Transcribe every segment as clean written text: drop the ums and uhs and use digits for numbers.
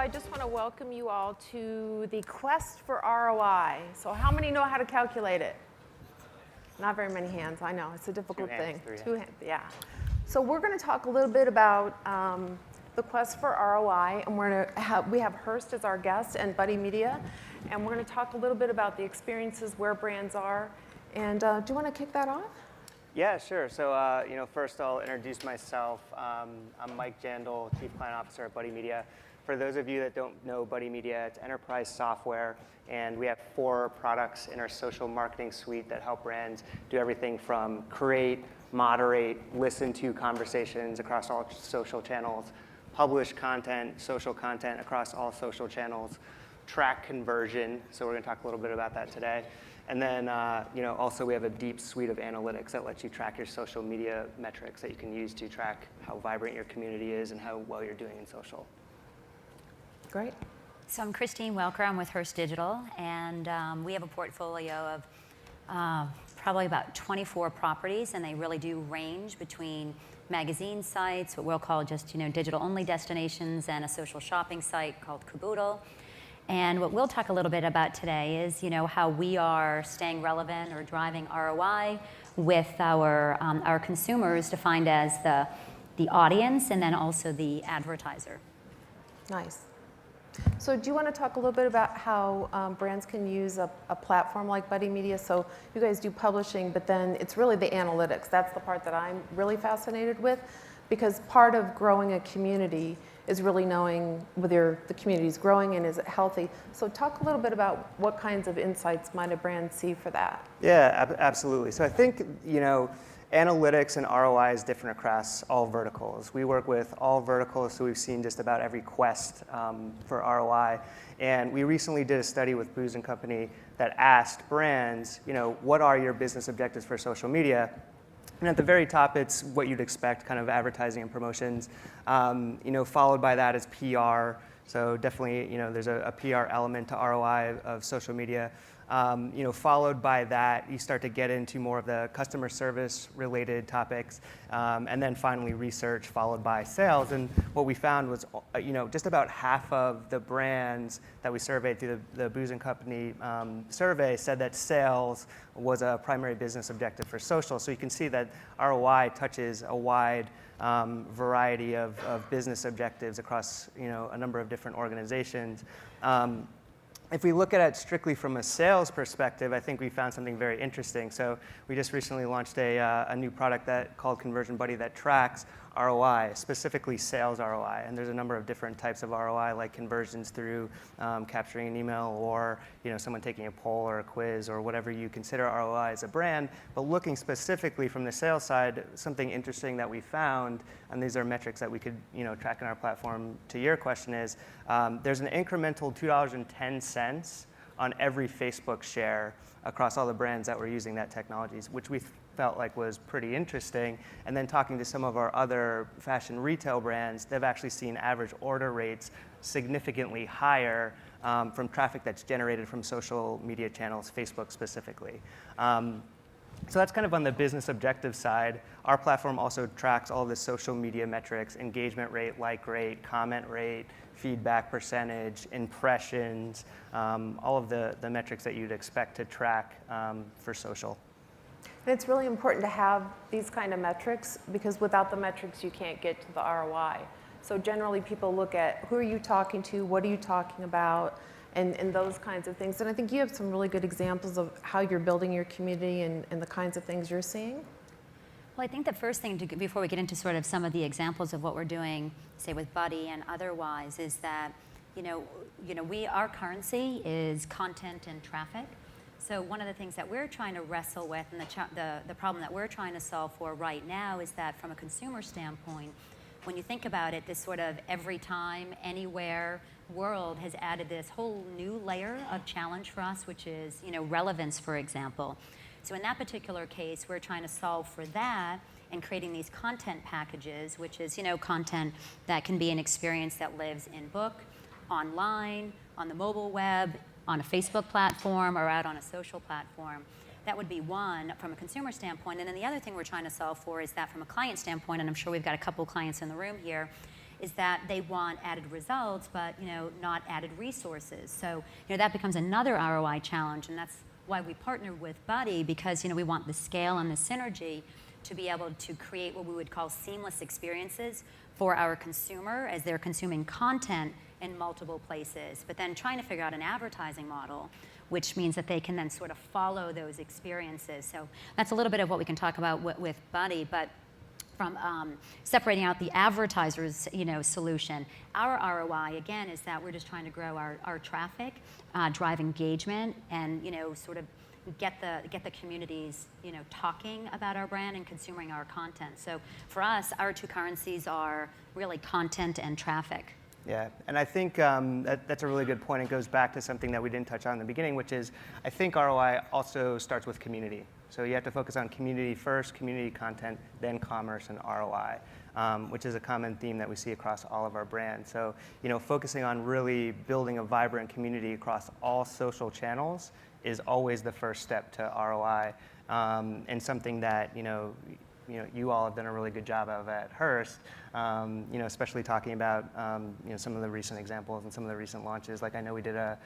I just want to welcome you all to the quest for ROI. So how many know how to calculate it? Not very many hands, I know, it's a difficult thing. Two hands, yeah. So we're going to talk a little bit about the quest for ROI, and we have Hearst as our guest and Buddy Media, and we're going to talk a little bit about the experiences where brands are. And do you want to kick that off? Yeah, sure. So, first I'll introduce myself. I'm Mike Jandal, Chief Client Officer at Buddy Media. For those of you that don't know Buddy Media, it's enterprise software, and we have 4 products in our social marketing suite that help brands do everything from create, moderate, listen to conversations across all social channels, publish content, social content across all social channels, track conversion. So we're going to talk a little bit about that today. And then, also we have a deep suite of analytics that lets you track your social media metrics that you can use to track how vibrant your community is and how well you're doing in social. Great. So I'm Christine Welker. I'm with Hearst Digital, and we have a portfolio of probably about 24 properties, and they really do range between magazine sites, what we'll call just digital-only destinations, and a social shopping site called Caboodle. And what we'll talk a little bit about today is how we are staying relevant or driving ROI with our consumers, defined as the audience and then also the advertiser. Nice. So do you want to talk a little bit about how brands can use a platform like Buddy Media? So you guys do publishing, but then it's really the analytics. That's the part that I'm really fascinated with, because part of growing a community is really knowing whether the community is growing and is it healthy. So talk a little bit about what kinds of insights might a brand see for that. Yeah, absolutely. So I think, analytics and ROI is different across all verticals. We work with all verticals, so we've seen just about every quest for ROI. And we recently did a study with Booz & Company that asked brands, what are your business objectives for social media? And at the very top, it's what you'd expect, kind of advertising and promotions. Followed by that is PR. So definitely, there's a PR element to ROI of social media. Followed by that, you start to get into more of the customer service related topics, and then finally research, followed by sales. And what we found was, just about half of the brands that we surveyed through the Booz & Company survey said that sales was a primary business objective for social. So you can see that ROI touches a wide variety of business objectives across a number of different organizations. If we look at it strictly from a sales perspective, I think we found something very interesting. So we just recently launched a new product called Conversion Buddy that tracks ROI, specifically sales ROI. And there's a number of different types of ROI, like conversions through capturing an email, or someone taking a poll or a quiz, or whatever you consider ROI as a brand. But looking specifically from the sales side, something interesting that we found, and these are metrics that we could track in our platform, to your question, is there's an incremental $2.10 on every Facebook share across all the brands that were using that technology, which we felt like was pretty interesting. And then talking to some of our other fashion retail brands, they've actually seen average order rates significantly higher from traffic that's generated from social media channels, Facebook specifically. So that's kind of on the business objective side. Our platform also tracks all the social media metrics: engagement rate, like rate, comment rate, feedback percentage, impressions, all of the metrics that you'd expect to track for social. And it's really important to have these kind of metrics, because without the metrics, you can't get to the ROI. So generally, people look at who are you talking to, what are you talking about, and those kinds of things. And I think you have some really good examples of how you're building your community and the kinds of things you're seeing. Well, I think the first thing, before we get into sort of some of the examples of what we're doing, say with Buddy and otherwise, is that our currency is content and traffic. So one of the things that we're trying to wrestle with, and the problem that we're trying to solve for right now, is that from a consumer standpoint, when you think about it, this sort of every time, anywhere world has added this whole new layer of challenge for us, which is relevance, for example. So in that particular case, we're trying to solve for that and creating these content packages, which is content that can be an experience that lives in book, online, on the mobile web, on a Facebook platform, or out on a social platform. That would be one from a consumer standpoint. And then the other thing we're trying to solve for is that from a client standpoint, and I'm sure we've got a couple clients in the room here, is that they want added results, but not added resources. So that becomes another ROI challenge, and that's why we partner with Buddy, because we want the scale and the synergy to be able to create what we would call seamless experiences for our consumer as they're consuming content in multiple places, but then trying to figure out an advertising model, which means that they can then sort of follow those experiences. So that's a little bit of what we can talk about with Buddy, but from separating out the advertiser's solution, our ROI, again, is that we're just trying to grow our traffic, drive engagement, and sort of get the communities talking about our brand and consuming our content. So for us, our two currencies are really content and traffic. Yeah, and I think that's a really good point. It goes back to something that we didn't touch on in the beginning, which is I think ROI also starts with community. So you have to focus on community first, community content, then commerce and ROI, which is a common theme that we see across all of our brands. So focusing on really building a vibrant community across all social channels is always the first step to ROI, and something that you all have done a really good job of at Hearst, especially talking about some of the recent examples and some of the recent launches. Like I know we did a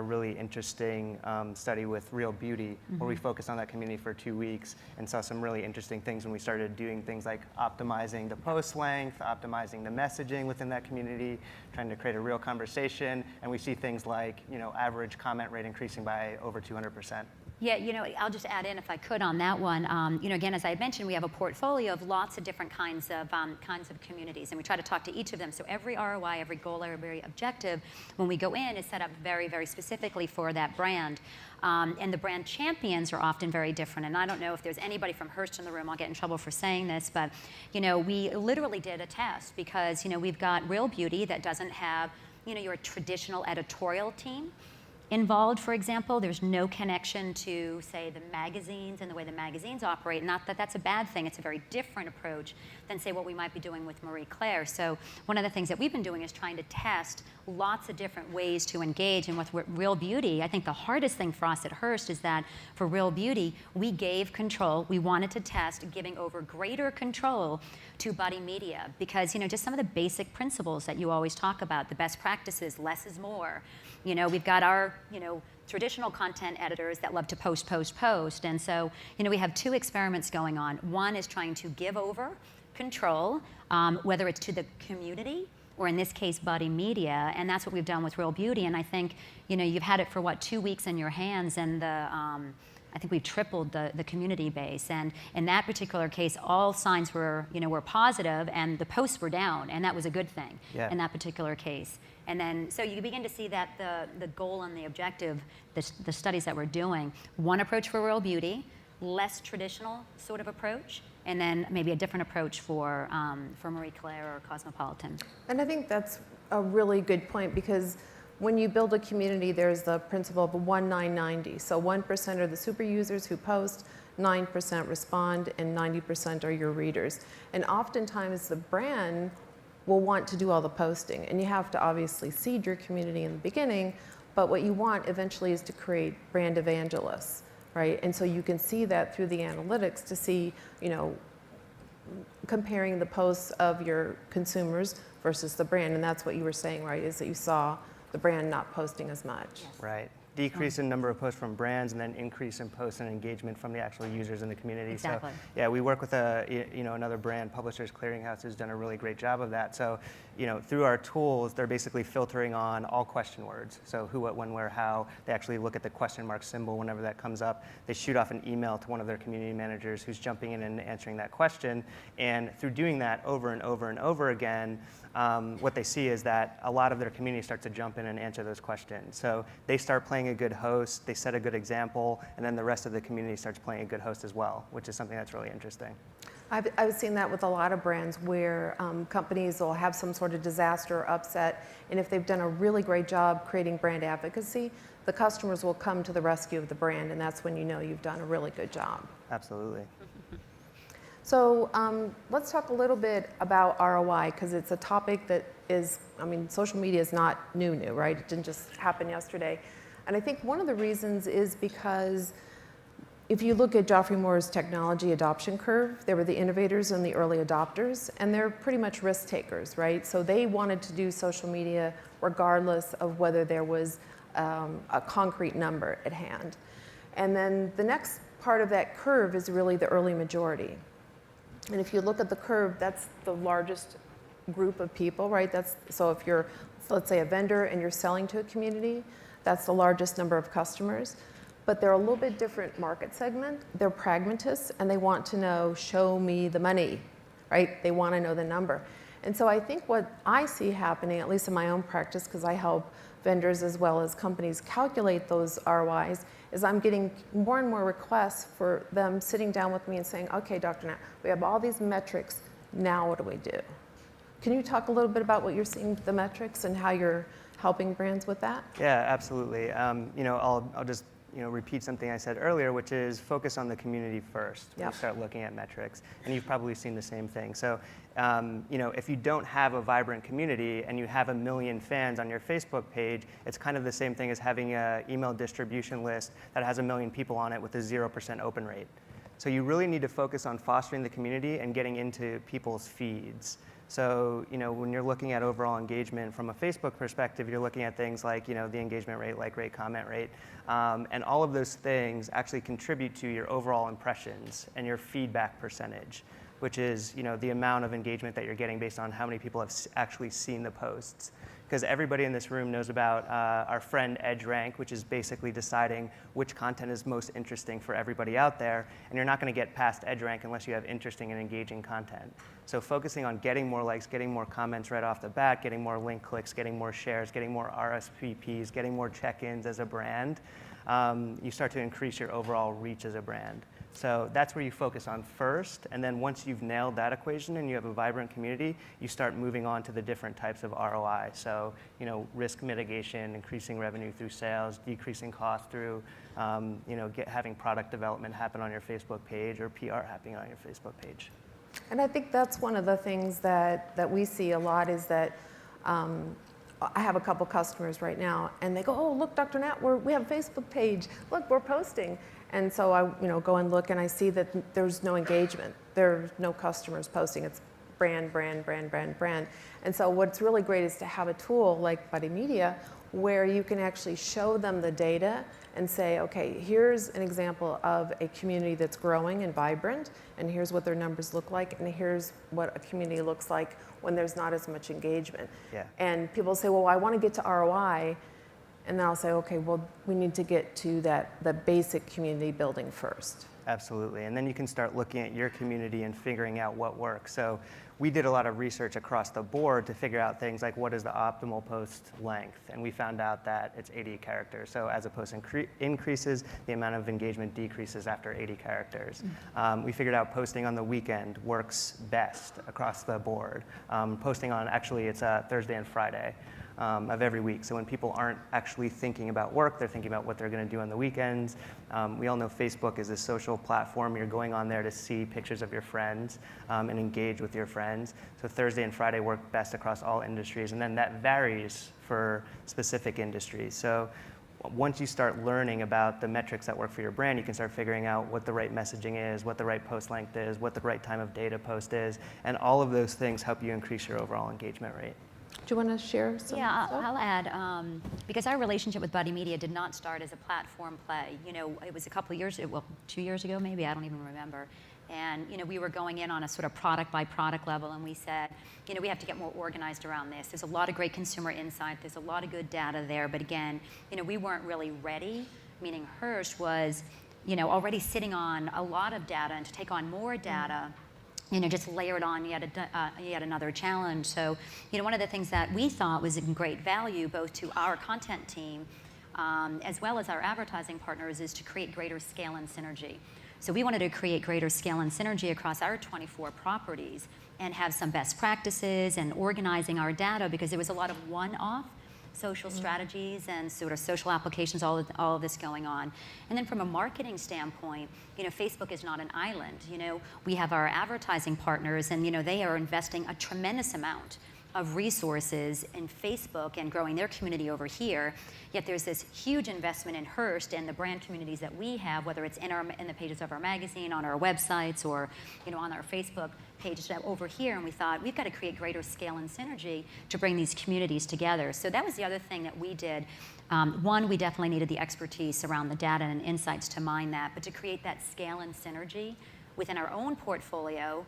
really interesting study with Real Beauty, where we focused on that community for 2 weeks and saw some really interesting things when we started doing things like optimizing the post length, optimizing the messaging within that community, trying to create a real conversation, and we see things like average comment rate increasing by over 200%. Yeah, I'll just add in if I could on that one. Again, as I had mentioned, we have a portfolio of lots of different kinds of communities, and we try to talk to each of them. So every ROI, every goal, every objective, when we go in, is set up very, very specifically for that brand. And the brand champions are often very different. And I don't know if there's anybody from Hearst in the room. I'll get in trouble for saying this, but we literally did a test because we've got Real Beauty that doesn't have your traditional editorial team involved, for example. There's no connection to, say, the magazines and the way the magazines operate. Not that that's a bad thing. It's a very different approach than, say, what we might be doing with Marie Claire. So one of the things that we've been doing is trying to test lots of different ways to engage. And with Real Beauty, I think the hardest thing for us at Hearst is that for Real Beauty, we gave control. We wanted to test giving over greater control to Buddy Media because, just some of the basic principles that you always talk about, the best practices, less is more. We've got our, traditional content editors that love to post. And so, we have two experiments going on. One is trying to give over control, whether it's to the community or in this case, Buddy Media. And that's what we've done with Real Beauty. And I think, you've had it for 2 weeks in your hands, and I think we've tripled the community base. And in that particular case, all signs were positive, and the posts were down, and that was a good thing in that particular case. And then, so you begin to see that the goal and the objective, the studies that we're doing, one approach for Real Beauty, less traditional sort of approach, and then maybe a different approach for Marie Claire or Cosmopolitan. And I think that's a really good point because when you build a community, there's the principle of 1-9-90. So 1% are the super users who post, 9% respond, and 90% are your readers. And oftentimes the brand will want to do all the posting, and you have to obviously seed your community in the beginning, but what you want eventually is to create brand evangelists, right? And so you can see that through the analytics to see, comparing the posts of your consumers versus the brand, and that's what you were saying, right, is that you saw the brand not posting as much. Yes. Right. Decrease in number of posts from brands and then increase in posts and engagement from the actual users in the community. Exactly. So yeah, we work with another brand, Publishers Clearinghouse, who's done a really great job of that. So through our tools, they're basically filtering on all question words. So who, what, when, where, how. They actually look at the question mark symbol whenever that comes up. They shoot off an email to one of their community managers who's jumping in and answering that question. And through doing that over and over and over again, what they see is that a lot of their community starts to jump in and answer those questions. So they start playing a good host, they set a good example, and then the rest of the community starts playing a good host as well, which is something that's really interesting. I've seen that with a lot of brands where companies will have some sort of disaster or upset, and if they've done a really great job creating brand advocacy, the customers will come to the rescue of the brand, and that's when you've done a really good job. Absolutely. So let's talk a little bit about ROI, because it's a topic that is, social media is not new, right? It didn't just happen yesterday. And I think one of the reasons is because if you look at Geoffrey Moore's technology adoption curve, there were the innovators and the early adopters, and they're pretty much risk takers, right? So they wanted to do social media regardless of whether there was a concrete number at hand. And then the next part of that curve is really the early majority. And if you look at the curve, that's the largest group of people, right? So if you're, let's say, a vendor and you're selling to a community, that's the largest number of customers. But they're a little bit different market segment. They're pragmatists, and they want to know, show me the money, right? They want to know the number. And so I think what I see happening, at least in my own practice, because I help vendors as well as companies calculate those ROIs, is I'm getting more and more requests for them sitting down with me and saying, okay, Dr. Nat, we have all these metrics, now what do we do? Can you talk a little bit about what you're seeing, the metrics, and how you're helping brands with that? Yeah, absolutely. I'll just repeat something I said earlier, which is focus on the community first. Yep. When you start looking at metrics, and you've probably seen the same thing. So, if you don't have a vibrant community and you have 1 million fans on your Facebook page, it's kind of the same thing as having an email distribution list that has 1 million people on it with a 0% open rate. So you really need to focus on fostering the community and getting into people's feeds. So, when you're looking at overall engagement from a Facebook perspective, you're looking at things like, the engagement rate, like rate, comment rate, and all of those things actually contribute to your overall impressions and your feedback percentage, which is, the amount of engagement that you're getting based on how many people have actually seen the posts. Because everybody in this room knows about our friend EdgeRank, which is basically deciding which content is most interesting for everybody out there. And you're not going to get past EdgeRank unless you have interesting and engaging content. So focusing on getting more likes, getting more comments right off the bat, getting more link clicks, getting more shares, getting more RSVPs, getting more check-ins as a brand, you start to increase your overall reach as a brand. So that's where you focus on first, and then once you've nailed that equation and you have a vibrant community, you start moving on to the different types of ROI. So, risk mitigation, increasing revenue through sales, decreasing costs through, having product development happen on your Facebook page or PR happening on your Facebook page. And I think that's one of the things that we see a lot is that I have a couple customers right now, and they go, oh, look, Dr. Nat, we have a Facebook page. Look, we're posting. And so I go and look, and I see that there's no engagement. There's no customers posting. It's brand, brand, brand, brand, brand. And so what's really great is to have a tool like Buddy Media where you can actually show them the data and say, okay, here's an example of a community that's growing and vibrant, and here's what their numbers look like, and here's what a community looks like when there's not as much engagement. Yeah. And people say, well, I want to get to ROI. And then I'll say, okay, well, we need to get to the basic community building first. Absolutely, and then you can start looking at your community and figuring out what works. So we did a lot of research across the board to figure out things like what is the optimal post length, and we found out that it's 80 characters. So as a post increases, the amount of engagement decreases after 80 characters. We figured out posting on the weekend works best across the board. Posting on, actually, it's Thursday and Friday. Of every week. So when people aren't actually thinking about work, they're thinking about what they're going to do on the weekends. We all know Facebook is a social platform. You're going on there to see pictures of your friends and engage with your friends. So Thursday and Friday work best across all industries, and then that varies for specific industries. So once you start learning about the metrics that work for your brand, you can start figuring out what the right messaging is, what the right post length is, what the right time of day to post is, and all of those things help you increase your overall engagement rate. Do you want to share some Yeah, stuff? I'll add, because our relationship with Buddy Media did not start as a platform play. It was a couple of years, 2 years ago maybe, I don't even remember. And we were going in on a sort of product by product level, and we said, we have to get more organized around this. There's a lot of great consumer insight, there's a lot of good data there, but again, we weren't really ready, meaning Hirsch was, already sitting on a lot of data, and to take on more data, just layer it on yet another challenge. So, one of the things that we thought was in great value, both to our content team as well as our advertising partners, is to create greater scale and synergy. So we wanted to create greater scale and synergy across our 24 properties and have some best practices and organizing our data, because there was a lot of one-off social strategies and sort of social applications, all of this going on. And then from a marketing standpoint, Facebook is not an island. We have our advertising partners, and they are investing a tremendous amount of resources in Facebook and growing their community over here, yet there's this huge investment in Hearst and the brand communities that we have, whether it's in the pages of our magazine, on our websites, or on our Facebook page over here, and we thought we've got to create greater scale and synergy to bring these communities together. So that was the other thing that we did. One, we definitely needed the expertise around the data and insights to mine that, but to create that scale and synergy within our own portfolio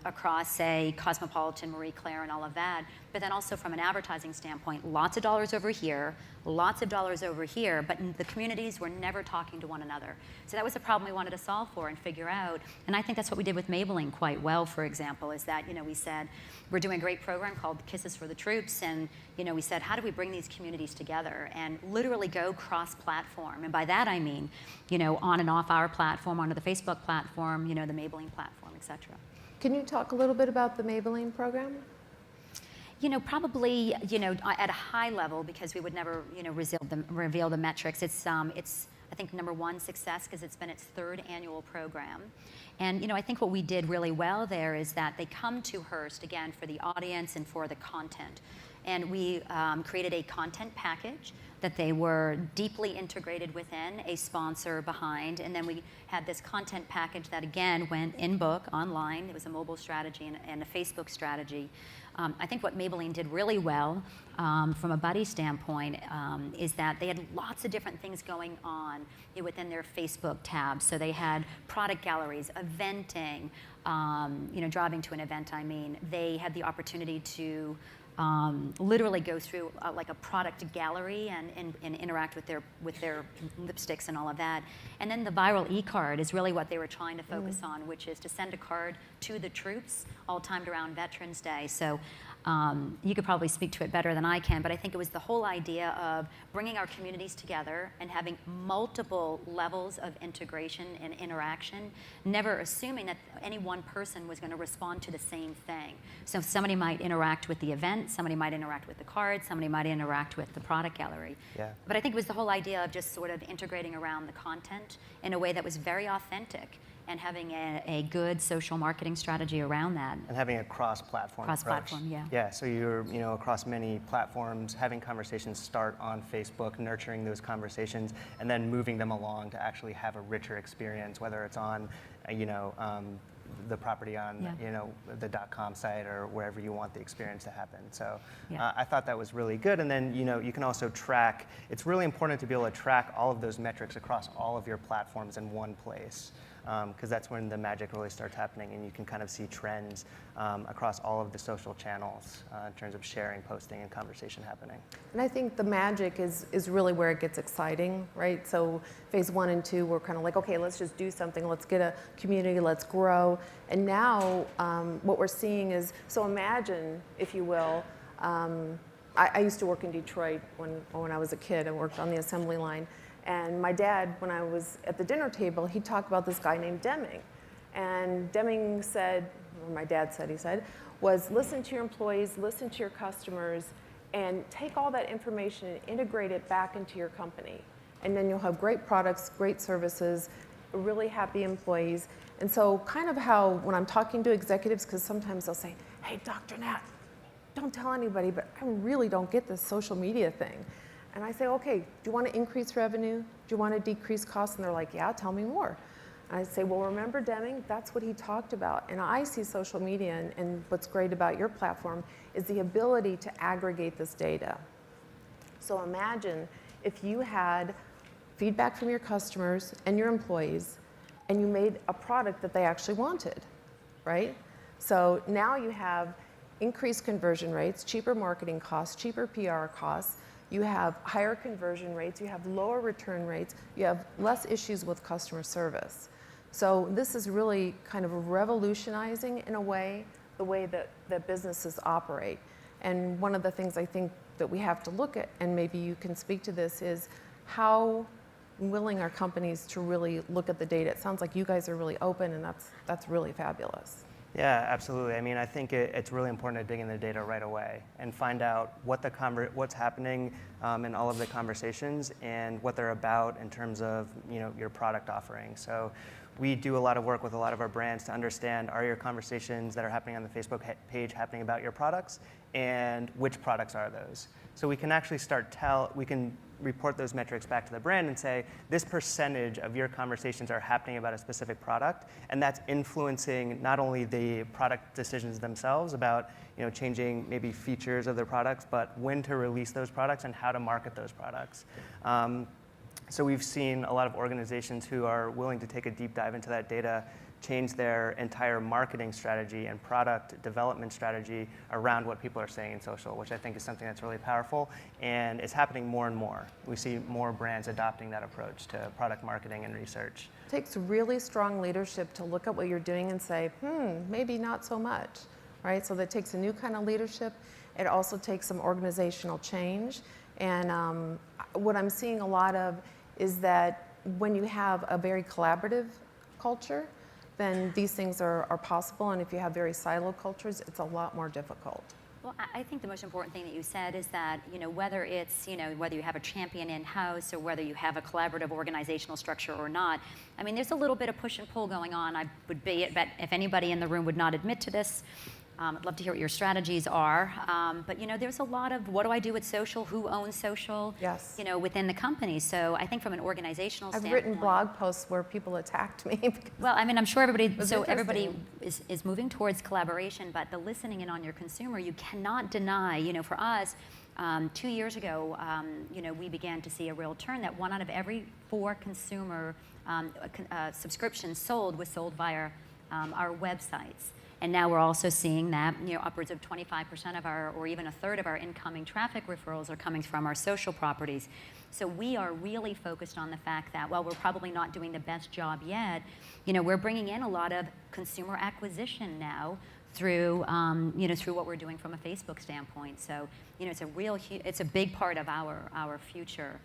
across, say, Cosmopolitan, Marie Claire, and all of that, but then also from an advertising standpoint, lots of dollars over here, lots of dollars over here, but the communities were never talking to one another. So that was a problem we wanted to solve for and figure out, and I think that's what we did with Maybelline quite well, for example, is that, we said, we're doing a great program called Kisses for the Troops, and, we said, how do we bring these communities together and literally go cross-platform? And by that I mean, on and off our platform, onto the Facebook platform, the Maybelline platform, et cetera. Can you talk a little bit about the Maybelline program? Probably, at a high level, because we would never, reveal the metrics. It's I think, #1 success because it's been its 3rd annual program. And, I think what we did really well there is that they come to Hearst, again, for the audience and for the content. And we created a content package that they were deeply integrated within, a sponsor behind, and then we had this content package that, again, went in book, online. It was a mobile strategy and a Facebook strategy. I think what Maybelline did really well from a buddy standpoint is that they had lots of different things going on within their Facebook tab. So they had product galleries, eventing, driving to an event, I mean. They had the opportunity to literally go through like a product gallery and interact with their lipsticks and all of that. And then the viral e-card is really what they were trying to focus on, which is to send a card to the troops, all timed around Veterans Day. So you could probably speak to it better than I can, but I think it was the whole idea of bringing our communities together and having multiple levels of integration and interaction, never assuming that any one person was going to respond to the same thing. So somebody might interact with the event, somebody might interact with the card, somebody might interact with the product gallery. Yeah. But I think it was the whole idea of just sort of integrating around the content in a way that was very authentic, and having a good social marketing strategy around that. And having a cross-platform approach. Cross-platform, yeah. Yeah, so you're across many platforms, having conversations start on Facebook, nurturing those conversations, and then moving them along to actually have a richer experience, whether it's on, the property on, the .com site or wherever you want the experience to happen. So I thought that was really good. And then, you can also track, it's really important to be able to track all of those metrics across all of your platforms in one place. Because that's when the magic really starts happening, and you can kind of see trends across all of the social channels in terms of sharing, posting, and conversation happening. And I think the magic is really where it gets exciting, right? So phase 1 and 2, we're kind of like, okay, let's just do something. Let's get a community, let's grow. And now what we're seeing is, so imagine, if you will, I used to work in Detroit when I was a kid. I worked on the assembly line. And my dad, when I was at the dinner table, he talked about this guy named Deming. And Deming said, or my dad said, he said, was listen to your employees, listen to your customers, and take all that information and integrate it back into your company. And then you'll have great products, great services, really happy employees. And so kind of how, when I'm talking to executives, because sometimes they'll say, hey, Dr. Nat, don't tell anybody, but I really don't get this social media thing. And I say, okay, do you want to increase revenue? Do you want to decrease costs? And they're like, yeah, tell me more. And I say, well, remember Deming? That's what he talked about. And I see social media, and what's great about your platform is the ability to aggregate this data. So imagine if you had feedback from your customers and your employees, and you made a product that they actually wanted, right? So now you have increased conversion rates, cheaper marketing costs, cheaper PR costs. You have higher conversion rates, you have lower return rates, you have less issues with customer service. So this is really kind of revolutionizing, in a way, the way that businesses operate. And one of the things I think that we have to look at, and maybe you can speak to this, is how willing are companies to really look at the data? It sounds like you guys are really open, and that's really fabulous. Yeah, absolutely. I mean, I think it's really important to dig in the data right away and find out what's happening in all of the conversations and what they're about in terms of your product offering. So we do a lot of work with a lot of our brands to understand, are your conversations that are happening on the Facebook page happening about your products, and which products are those? So we can actually we can report those metrics back to the brand and say, this percentage of your conversations are happening about a specific product, and that's influencing not only the product decisions themselves about changing maybe features of their products, but when to release those products and how to market those products. So we've seen a lot of organizations who are willing to take a deep dive into that data, change their entire marketing strategy and product development strategy around what people are saying in social, which I think is something that's really powerful, and it's happening more and more. We see more brands adopting that approach to product marketing and research. It takes really strong leadership to look at what you're doing and say, maybe not so much, right? So that takes a new kind of leadership. It also takes some organizational change. And what I'm seeing a lot of is that when you have a very collaborative culture, then these things are possible. And if you have very siloed cultures, it's a lot more difficult. Well, I think the most important thing that you said is that, whether it's, whether you have a champion in-house or whether you have a collaborative organizational structure or not, I mean, there's a little bit of push and pull going on. I would bet if anybody in the room would not admit to this, I'd love to hear what your strategies are. But there's a lot of, what do I do with social? Who owns social? Yes. Within the company. So I think from an organizational standpoint. I've written blog posts where people attacked me. Well, I mean, I'm sure everybody is moving towards collaboration, but the listening in on your consumer, you cannot deny, for us, 2 years ago, we began to see a real turn that 1 out of every 4 consumer subscriptions was sold via our websites. And now we're also seeing that upwards of 25% of or even a third of our incoming traffic referrals are coming from our social properties. So we are really focused on the fact that while we're probably not doing the best job yet, we're bringing in a lot of consumer acquisition now through through what we're doing from a Facebook standpoint. So it's a big part of our future.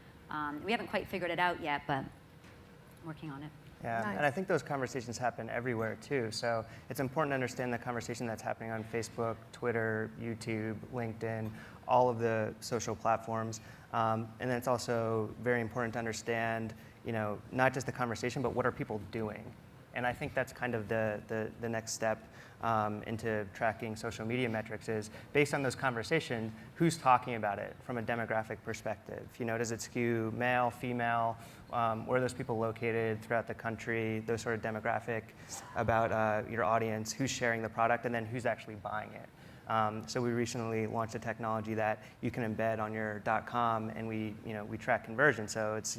We haven't quite figured it out yet, but working on it. Yeah, nice. And I think those conversations happen everywhere too. So it's important to understand the conversation that's happening on Facebook, Twitter, YouTube, LinkedIn, all of the social platforms. And then it's also very important to understand, not just the conversation, but what are people doing? And I think that's kind of the next step into tracking social media metrics is based on those conversations, who's talking about it from a demographic perspective? Does it skew male, female? Where are those people located throughout the country? Those sort of demographic about your audience, who's sharing the product, and then who's actually buying it. So we recently launched a technology that you can embed on your .com, and we track conversion. So it's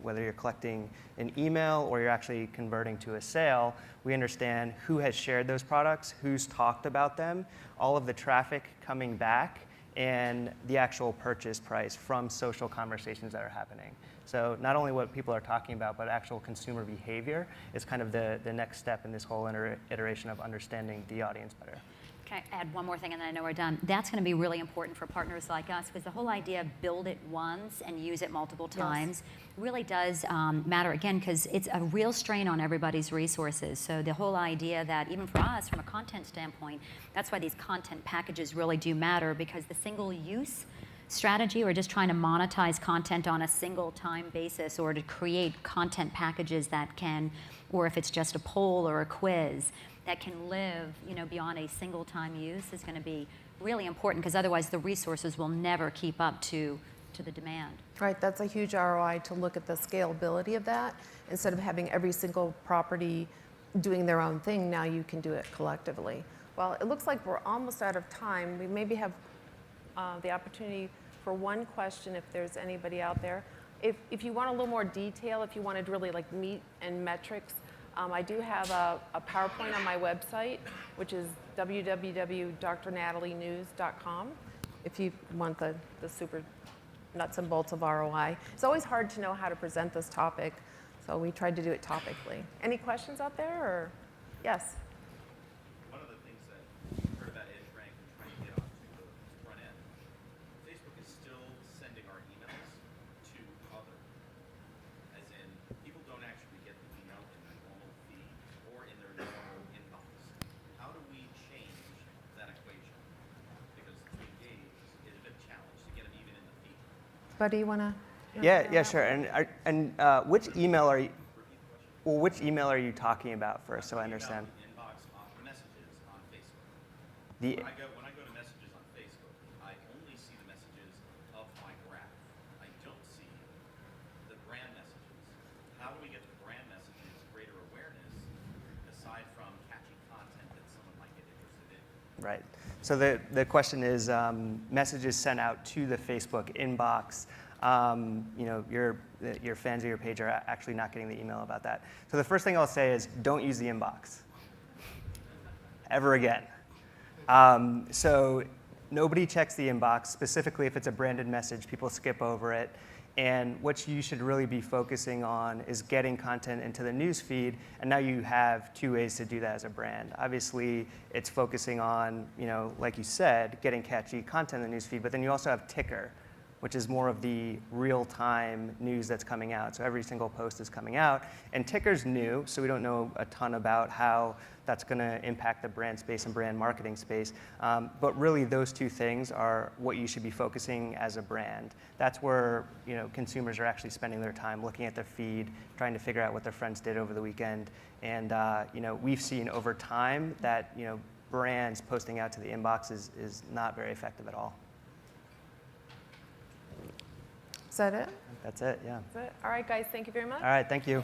whether you're collecting an email or you're actually converting to a sale, we understand who has shared those products, who's talked about them, all of the traffic coming back, and the actual purchase price from social conversations that are happening. So not only what people are talking about, but actual consumer behavior is kind of the next step in this whole iteration of understanding the audience better. Can I add one more thing, and then I know we're done? That's going to be really important for partners like us, because the whole idea of build it once and use it multiple times really does matter, again, because it's a real strain on everybody's resources. So the whole idea that even for us, from a content standpoint, that's why these content packages really do matter, because the single use strategy, or just trying to monetize content on a single time basis, or to create content packages that can, or if it's just a poll or a quiz, that can live beyond a single time use is going to be really important, because otherwise the resources will never keep up to the demand. Right, that's a huge ROI to look at the scalability of that. Instead of having every single property doing their own thing, now you can do it collectively. Well, it looks like we're almost out of time. We maybe have the opportunity for one question if there's anybody out there. If you want a little more detail, if you wanted really like meat and metrics, I do have a PowerPoint on my website, which is www.drnatalienews.com, if you want the super nuts and bolts of ROI. It's always hard to know how to present this topic, so we tried to do it topically. Any questions out there, or yes? One of the things that we've heard about EdgeRank and trying to get onto the front end, Facebook is still sending our emails to other, as in people don't actually get the email in their normal feed or in their normal inbox. How do we change that equation? Because to engage is a bit challenged to get them even in the feed. Buddy, you want to? Yeah, sure. And which email are you? Well, which email are you talking about first, so I understand? The inbox on messages on Facebook. The When I go to messages on Facebook, I only see the messages of my graph. I don't see the brand messages. How do we get the brand messages greater awareness aside from catchy content that someone might get interested in? Right. So the question is messages sent out to the Facebook inbox. Your fans of your page are actually not getting the email about that. So the first thing I'll say is don't use the inbox ever again. So nobody checks the inbox, specifically if it's a branded message, people skip over it. And what you should really be focusing on is getting content into the news feed. And now you have two ways to do that as a brand. Obviously, it's focusing on, like you said, getting catchy content in the news feed. But then you also have ticker, which is more of the real-time news that's coming out. So every single post is coming out. And ticker's new, so we don't know a ton about how that's going to impact the brand space and brand marketing space. But really, those two things are what you should be focusing as a brand. That's where consumers are actually spending their time looking at their feed, trying to figure out what their friends did over the weekend. And we've seen over time that brands posting out to the inbox is not very effective at all. Is that it? That's it, yeah. That's it. All right, guys, thank you very much. All right, thank you.